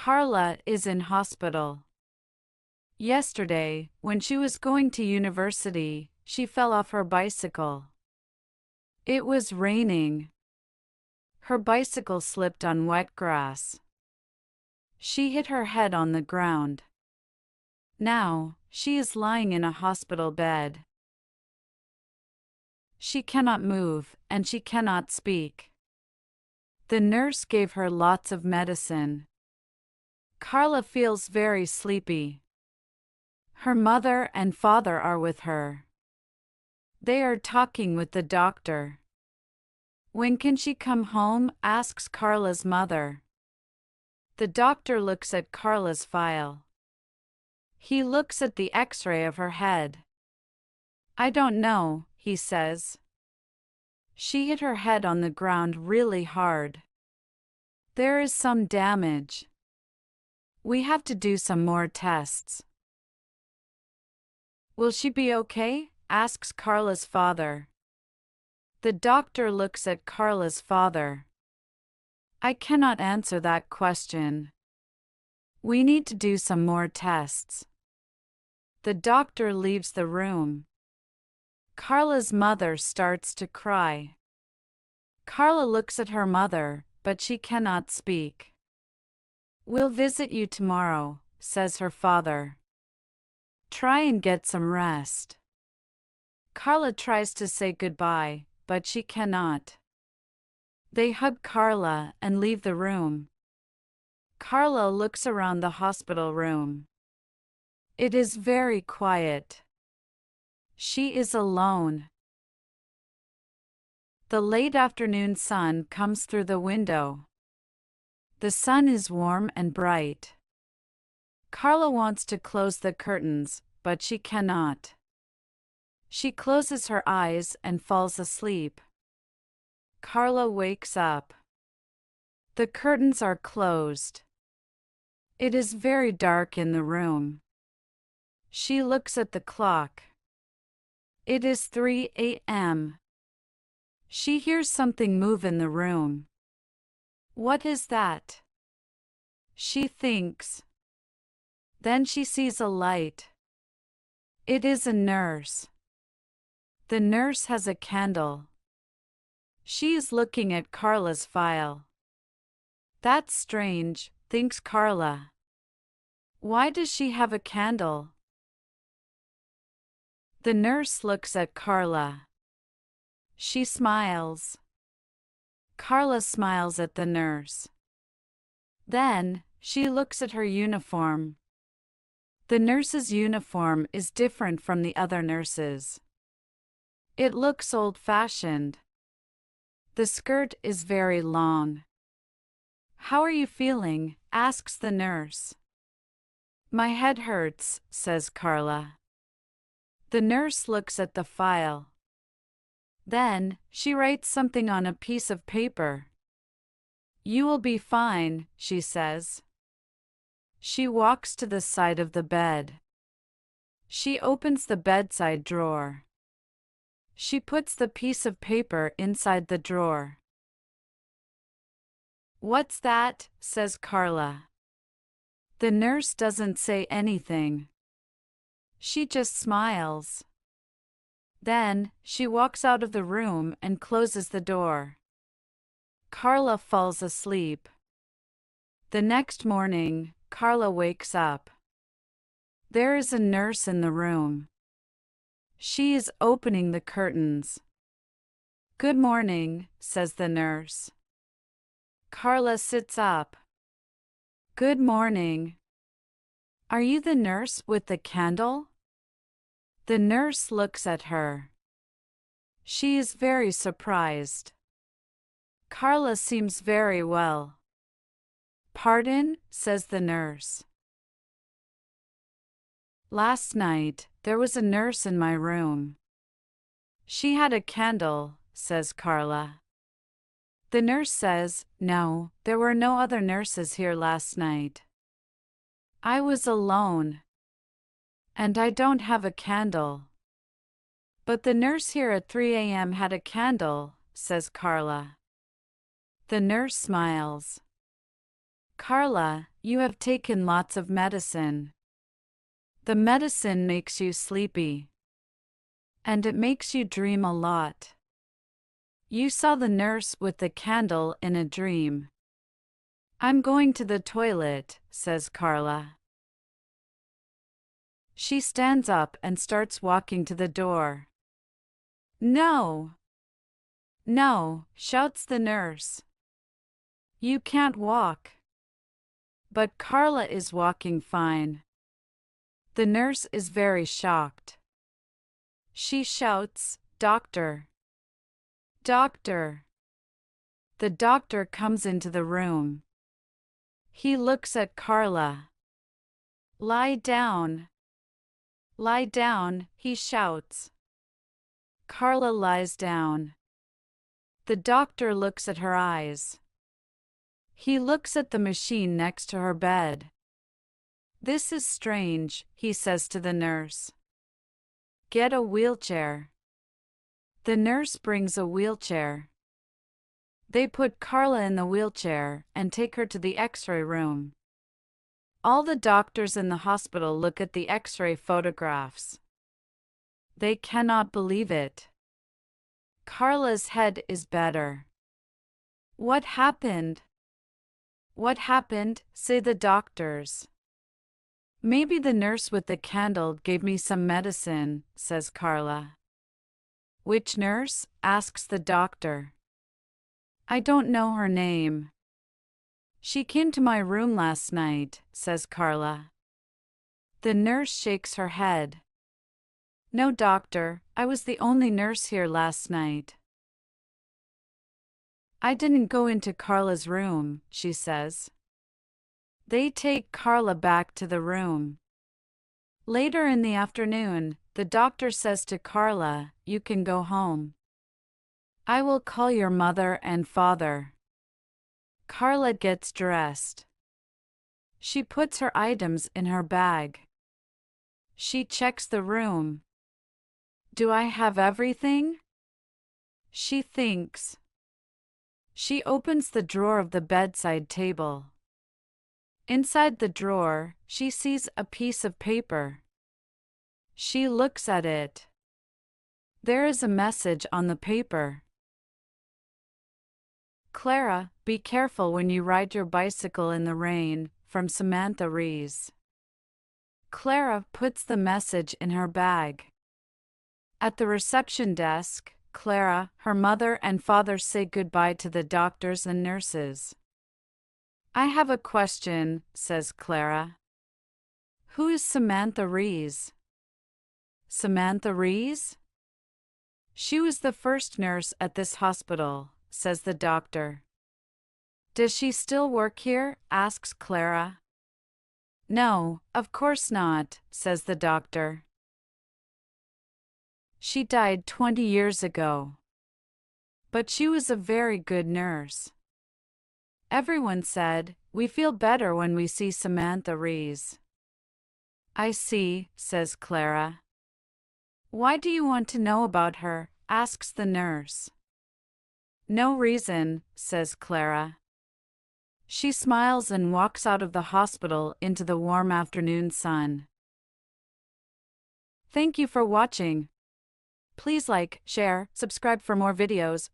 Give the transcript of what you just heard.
Carla is in hospital. Yesterday, when she was going to university, she fell off her bicycle. It was raining. Her bicycle slipped on wet grass. She hit her head on the ground. Now, she is lying in a hospital bed. She cannot move, and she cannot speak. The nurse gave her lots of medicine. Carla feels very sleepy. Her mother and father are with her. They are talking with the doctor. When can she come home? Asks Carla's mother. The doctor looks at Carla's file. He looks at the X-ray of her head. I don't know, he says. She hit her head on the ground really hard. There is some damage. We have to do some more tests. Will she be okay? Asks Carla's father. The doctor looks at Carla's father. I cannot answer that question. We need to do some more tests. The doctor leaves the room. Carla's mother starts to cry. Carla looks at her mother, but she cannot speak. We'll visit you tomorrow, says her father. Try and get some rest. Carla tries to say goodbye, but she cannot. They hug Carla and leave the room. Carla looks around the hospital room. It is very quiet. She is alone. The late afternoon sun comes through the window. The sun is warm and bright. Carla wants to close the curtains, but she cannot. She closes her eyes and falls asleep. Carla wakes up. The curtains are closed. It is very dark in the room. She looks at the clock. It is 3 a.m. She hears something move in the room. What is that? She thinks. Then she sees a light. It is a nurse. The nurse has a candle. She is looking at Carla's file. That's strange, thinks Carla. Why does she have a candle? The nurse looks at Carla. She smiles. Carla smiles at the nurse. Then, she looks at her uniform. The nurse's uniform is different from the other nurses. It looks old-fashioned. The skirt is very long. How are you feeling? Asks the nurse. My head hurts, says Carla. The nurse looks at the file. Then, she writes something on a piece of paper. You will be fine, she says. She walks to the side of the bed. She opens the bedside drawer. She puts the piece of paper inside the drawer. What's that? Says Carla. The nurse doesn't say anything. She just smiles. Then, she walks out of the room and closes the door. Carla falls asleep. The next morning, Carla wakes up. There is a nurse in the room. She is opening the curtains. Good morning, says the nurse. Carla sits up. Good morning. Are you the nurse with the candle? The nurse looks at her. She is very surprised. Carla seems very well. Pardon, says the nurse. Last night, there was a nurse in my room. She had a candle, says Carla. The nurse says, no, there were no other nurses here last night. I was alone. And I don't have a candle. But the nurse here at 3 a.m. had a candle, says Carla. The nurse smiles. Carla, you have taken lots of medicine. The medicine makes you sleepy. And it makes you dream a lot. You saw the nurse with the candle in a dream. I'm going to the toilet, says Carla. She stands up and starts walking to the door. No! No, shouts the nurse. You can't walk. But Carla is walking fine. The nurse is very shocked. She shouts, "Doctor! Doctor!" The doctor comes into the room. He looks at Carla. "Lie down! Lie down!" he shouts. Carla lies down. The doctor looks at her eyes. He looks at the machine next to her bed. "This is strange," he says to the nurse. "Get a wheelchair." The nurse brings a wheelchair. They put Carla in the wheelchair and take her to the X-ray room. All the doctors in the hospital look at the X-ray photographs. They cannot believe it. Carla's head is better. What happened? What happened? Say the doctors. Maybe the nurse with the candle gave me some medicine, says Carla. Which nurse? Asks the doctor. I don't know her name. She came to my room last night, says Carla. The nurse shakes her head. No, doctor, I was the only nurse here last night. I didn't go into Carla's room, she says. They take Carla back to the room. Later in the afternoon, the doctor says to Carla, "You can go home. I will call your mother and father." Carla gets dressed. She puts her items in her bag. She checks the room. Do I have everything? She thinks. She opens the drawer of the bedside table. Inside the drawer, she sees a piece of paper. She looks at it. There is a message on the paper. Clara, be careful when you ride your bicycle in the rain, from Samantha Rees. Clara puts the message in her bag. At the reception desk, Clara, her mother and father say goodbye to the doctors and nurses. I have a question, says Clara. Who is Samantha Rees? Samantha Rees? She was the first nurse at this hospital, says the doctor. Does she still work here? Asks Clara. No, of course not, says the doctor. She died 20 years ago. But she was a very good nurse. Everyone said, we feel better when we see Samantha Rees. I see, says Clara. Why do you want to know about her? Asks the nurse. No reason, says Clara. She smiles and walks out of the hospital into the warm afternoon sun. Thank you for watching. Please like, share, subscribe for more videos.